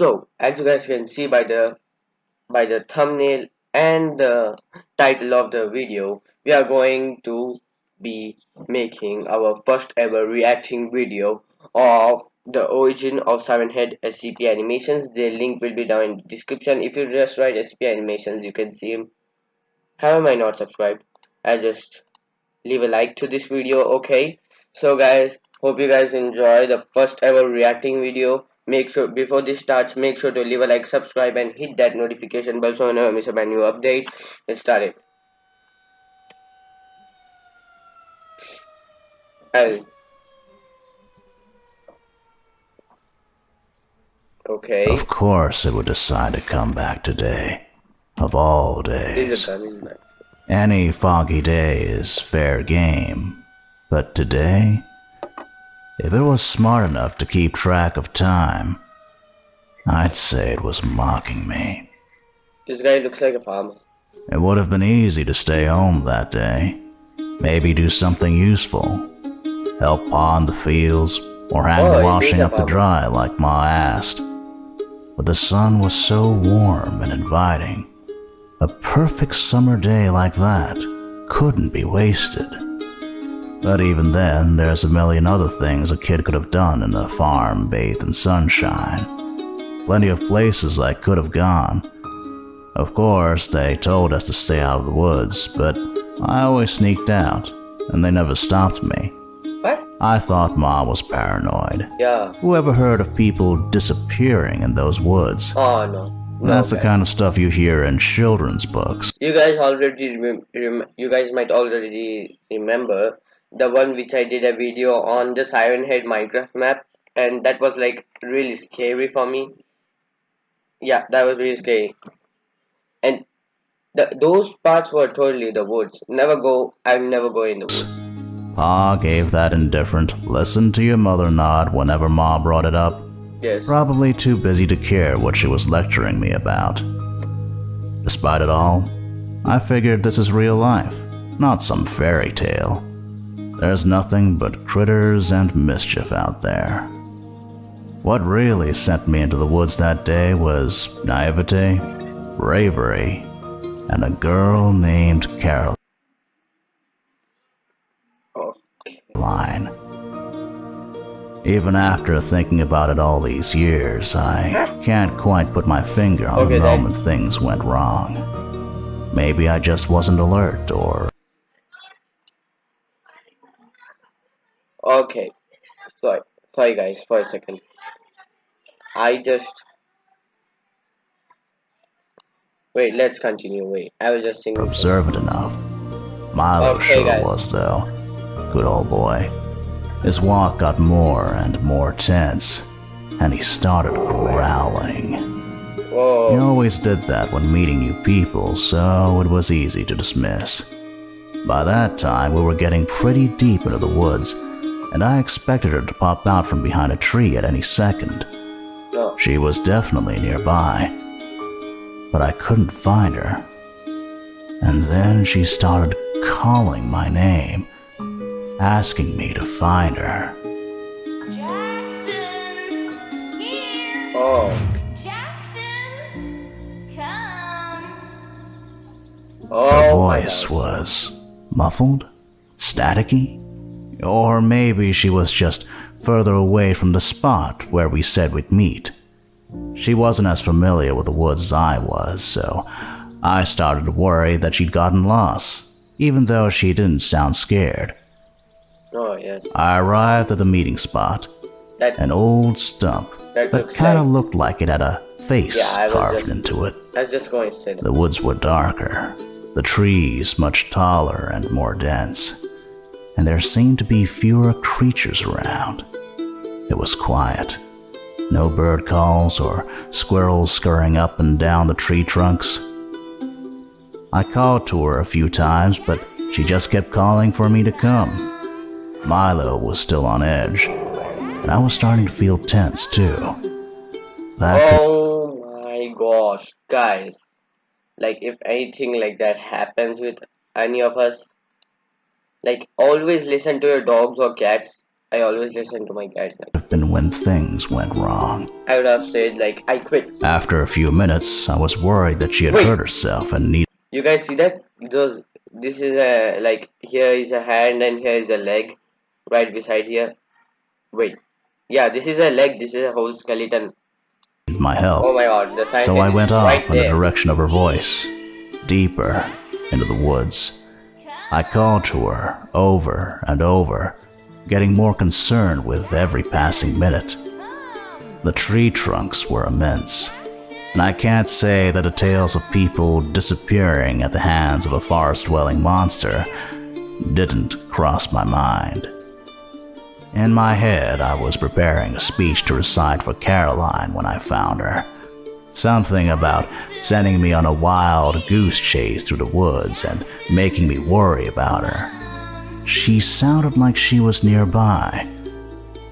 So, as you guys can see by the thumbnail and the title of the video, we are going to be making our first ever reacting video of the origin of Siren Head SCP animations. The link will be down in the description. If you just write SCP animations, you can see him. How am I not subscribed? I just leave a like to this video. Okay, so guys, hope you guys enjoy the first ever reacting video. Make sure before this starts, make sure to leave a like, subscribe, and hit that notification bell so you never miss a brand new update. Let's start it. I'll, okay, Of course it would decide to come back today. Of all this is a days. gun, man. Any foggy day is fair game. But today, if it was smart enough to keep track of time, I'd say it was mocking me. This guy looks like a farmer. It would have been easy to stay home that day. Maybe do something useful. Help pawn the fields, or hang the Oh, it is washing a up to farmer. dry like Ma asked. But the sun was so warm and inviting. A perfect summer day like that couldn't be wasted. But even then, there's a million other things a kid could have done in a farm bathed in sunshine. Plenty of places I could have gone. Of course, they told us to stay out of the woods, but I always sneaked out, and they never stopped me. What? I thought Ma was paranoid. Yeah. Who ever heard of people disappearing in those woods? Oh no. No, That's the guys. kind of stuff you hear in children's books. You guys already you guys might already remember the one which I did a video on the Siren Head Minecraft map, and that was like really scary for me. Yeah, that was really scary. And those parts were totally the woods. I'll never go in the woods. Pa gave that indifferent, listen to your mother nod whenever Ma brought it up. Yes. Probably too busy to care what she was lecturing me about. Despite it all, I figured this is real life, not some fairy tale. There's nothing but critters and mischief out there. What really sent me into the woods that day was naivete, bravery, and a girl named Oh, Caroline. Even after thinking about it all these years, I can't quite put my finger on Okay, the then. moment things went wrong. Maybe I just wasn't alert, or okay. Sorry guys for a second. I just wait. Let's continue. Wait, I was just singing. observant enough. Milo Okay, sure guys. was, though. Good old boy. His walk got more and more tense, and he started growling. He Whoa. always did that when meeting new people, so it was easy to dismiss. By that time, we were getting pretty deep into the woods, and I expected her to pop out from behind a tree at any second. No. She was definitely nearby, but I couldn't find her. And then she started calling my name, asking me to find her. Jackson, here. Oh. Jackson, come. Her Oh my voice God. was muffled, staticky, or maybe she was just further away from the spot where we said we'd meet. She wasn't as familiar with the woods as I was, so I started to worry that she'd gotten lost, even though she didn't sound scared. Oh yes. I arrived at the meeting spot, That an old stump that that looks kind of like. looked like it had a face Yeah, I was carved just- into it. I was just going to say that. The woods were darker, the trees much taller and more dense, and there seemed to be fewer creatures around. It was quiet. No bird calls or squirrels scurrying up and down the tree trunks. I called to her a few times, but she just kept calling for me to come. Milo was still on edge, and I was starting to feel tense too. That Oh my gosh, guys. Like if anything like that happens with any of us, like always listen to your dogs or cats I always listen to my guidelines. And when things went wrong. I would have said like I quit. After a few minutes, I was worried that she had Wait. hurt herself and needed. You guys see that? This is a like here is a hand and here is a leg, right beside here. Wait, yeah, this is a leg. This is a whole skeleton. My help. Oh my god, the Siren So Head I is went off right in the there. direction of her voice, deeper into the woods. I called to her over and over, getting more concerned with every passing minute. The tree trunks were immense, and I can't say that the tales of people disappearing at the hands of a forest-dwelling monster didn't cross my mind. In my head, I was preparing a speech to recite for Caroline when I found her. Something about sending me on a wild goose chase through the woods and making me worry about her. She sounded like she was nearby,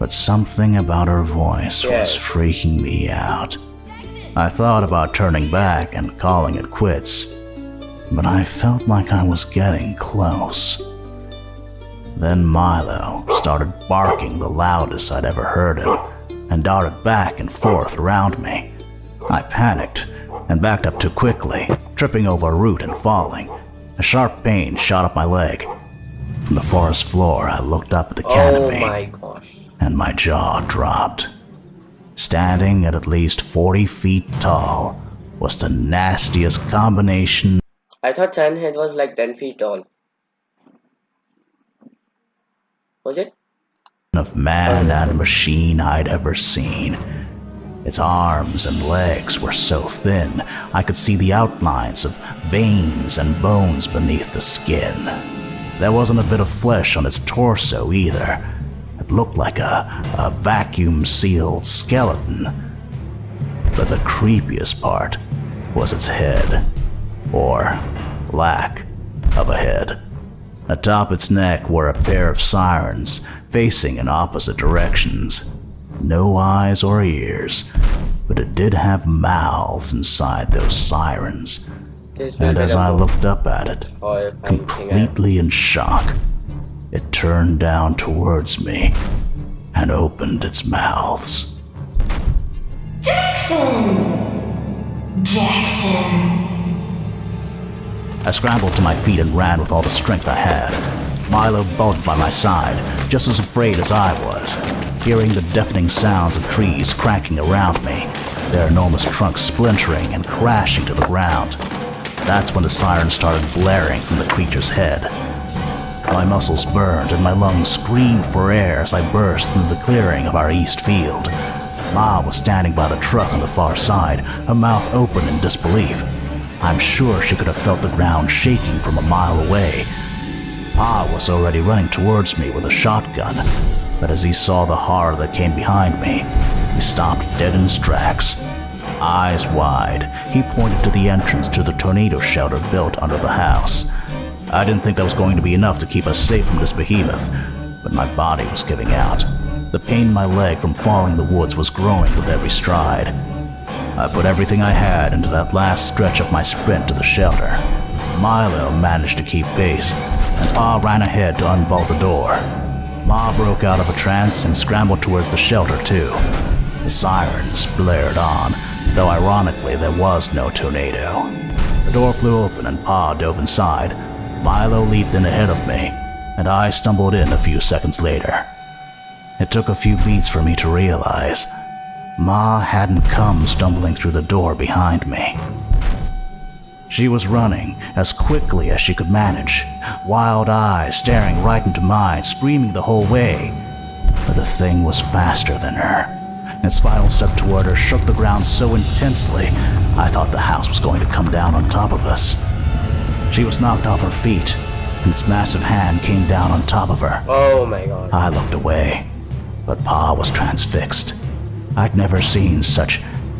but something about her voice was freaking me out. I thought about turning back and calling it quits, but I felt like I was getting close. Then Milo started barking the loudest I'd ever heard him and darted back and forth around me. I panicked and backed up too quickly, tripping over a root and falling. A sharp pain shot up my leg. From the forest floor, I looked up at the canopy, Oh my gosh. and my jaw dropped. Standing at least 40 feet tall was the nastiest combination I thought Siren Head was like 10 feet tall. Was it? of man and machine I'd ever seen. Its arms and legs were so thin, I could see the outlines of veins and bones beneath the skin. There wasn't a bit of flesh on its torso either. It looked like a vacuum-sealed skeleton. But the creepiest part was its head, or lack of a head. Atop its neck were a pair of sirens facing in opposite directions. No eyes or ears, but it did have mouths inside those sirens. And as I looked up at it, completely in shock, it turned down towards me and opened its mouths. Jackson! I scrambled to my feet and ran with all the strength I had. Milo bulked by my side, just as afraid as I was, hearing the deafening sounds of trees cracking around me, their enormous trunks splintering and crashing to the ground. That's when the siren started blaring from the creature's head. My muscles burned and my lungs screamed for air as I burst through the clearing of our east field. Ma was standing by the truck on the far side, her mouth open in disbelief. I'm sure she could have felt the ground shaking from a mile away. Pa was already running towards me with a shotgun, but as he saw the horror that came behind me, he stopped dead in his tracks. Eyes wide, he pointed to the entrance to the tornado shelter built under the house. I didn't think that was going to be enough to keep us safe from this behemoth, but my body was giving out. The pain in my leg from falling in the woods was growing with every stride. I put everything I had into that last stretch of my sprint to the shelter. Milo managed to keep pace, and Pa ran ahead to unbolt the door. Ma broke out of a trance and scrambled towards the shelter too. The sirens blared on, though ironically there was no tornado. The door flew open and Pa dove inside. Milo leaped in ahead of me, and I stumbled in a few seconds later. It took a few beats for me to realize Ma hadn't come stumbling through the door behind me. She was running as quickly as she could manage, wild eyes staring right into mine, screaming the whole way. But the thing was faster than her. Its final step toward her shook the ground so intensely, I thought the house was going to come down on top of us. She was knocked off her feet, and its massive hand came down on top of her. Oh my god. I looked away, but Pa was transfixed. I'd never seen such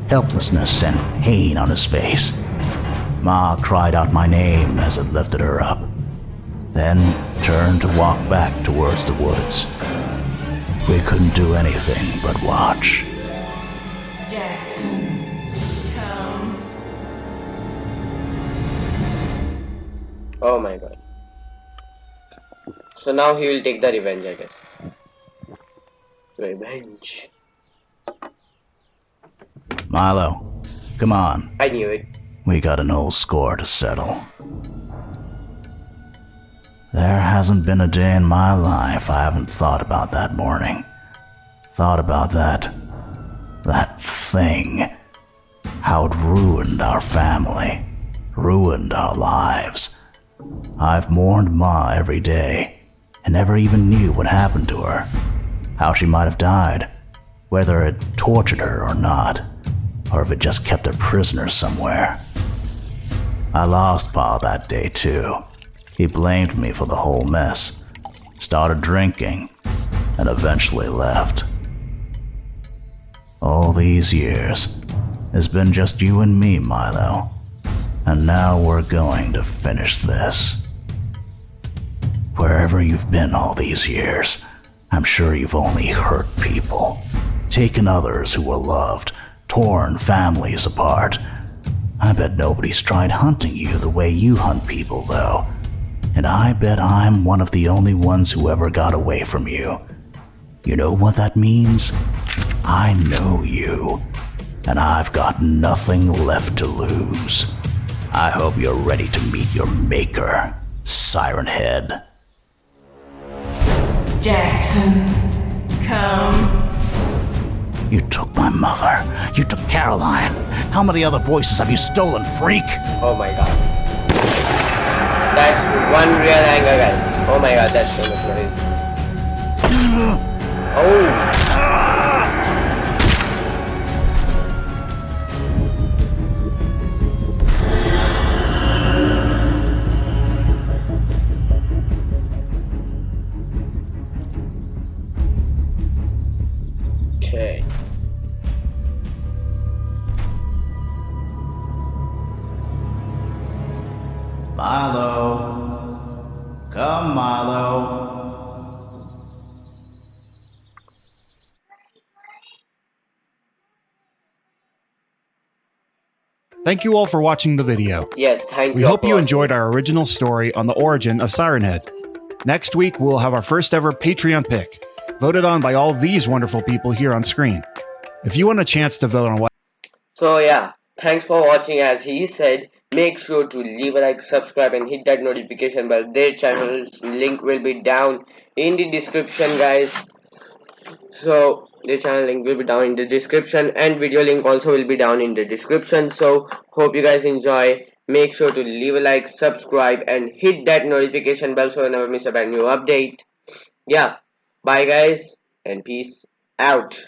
helplessness and pain on his face. Ma cried out my name as it lifted her up, then turned to walk back towards the woods. We couldn't do anything but watch. Jackson, come. Oh my god. So now he will take the revenge, I guess. Revenge. Milo, come on. I knew it. We got an old score to settle. There hasn't been a day in my life I haven't thought about that morning. Thought about that thing. How it ruined our family. Ruined our lives. I've mourned Ma every day, and never even knew what happened to her. How she might have died. Whether it tortured her or not. Or if it just kept her prisoner somewhere. I lost Pa that day too. He blamed me for the whole mess. Started drinking, and eventually left. All these years, it's been just you and me, Milo. And now we're going to finish this. Wherever you've been all these years, I'm sure you've only hurt people. Taken others who were loved, torn families apart. I bet nobody's tried hunting you the way you hunt people, though. And I bet I'm one of the only ones who ever got away from you. You know what that means? I know you, and I've got nothing left to lose. I hope you're ready to meet your maker, Siren Head. Jackson, come. You took my mother. You took Caroline. How many other voices have you stolen, freak? Oh my god. That's one real anger, guys. Oh my god, that's so much noise. Oh. Okay. Milo. Come, Milo. Thank you all for watching the video. Yes, thank you. We hope for you watching. enjoyed our original story on the origin of Siren Head. Next week, we'll have our first ever Patreon pick, voted on by all these wonderful people here on screen. If you want a chance to vote on what... So yeah, thanks for watching. As he said, make sure to leave a like, subscribe and hit that notification bell. Their channel's link will be down in the description, guys. So the channel link will be down in the description, and video link also will be down in the description. So hope you guys enjoy. Make sure to leave a like, subscribe and hit that notification bell so you never miss a brand new update. Yeah, bye guys and peace out.